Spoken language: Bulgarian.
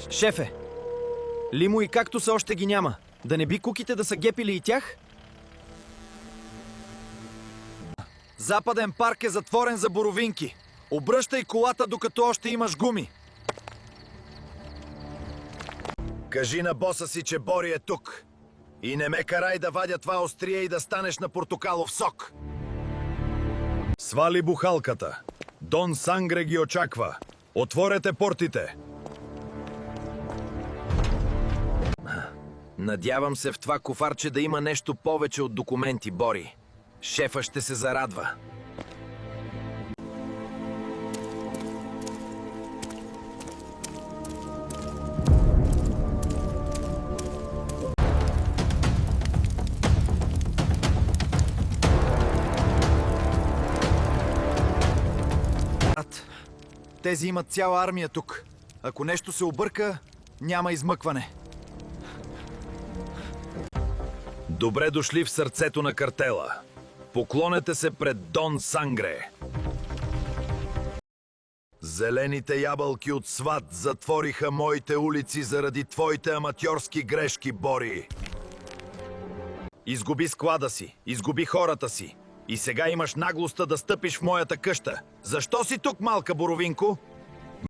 Шефе, Лимо и Кактуса още ги няма. Да не би куките да са гепили и тях? Западен парк е затворен за боровинки. Обръщай колата, докато още имаш гуми. Кажи на боса си, че Бори е тук. И не ме карай да вадя това острие и да станеш на портокалов сок. Свали бухалката. Дон Сангре ги очаква. Отворете портите. Надявам се в това куфарче да има нещо повече от документи, Бори. Шефа ще се зарадва. Тези имат цяла армия тук. Ако нещо се обърка, няма измъкване. Добре дошли в сърцето на картела. Поклонете се пред Дон Сангре. Зелените ябълки от сват затвориха моите улици заради твоите аматьорски грешки, Бори. Изгуби склада си, изгуби хората си. И сега имаш наглостта да стъпиш в моята къща. Защо си тук, малка боровинко?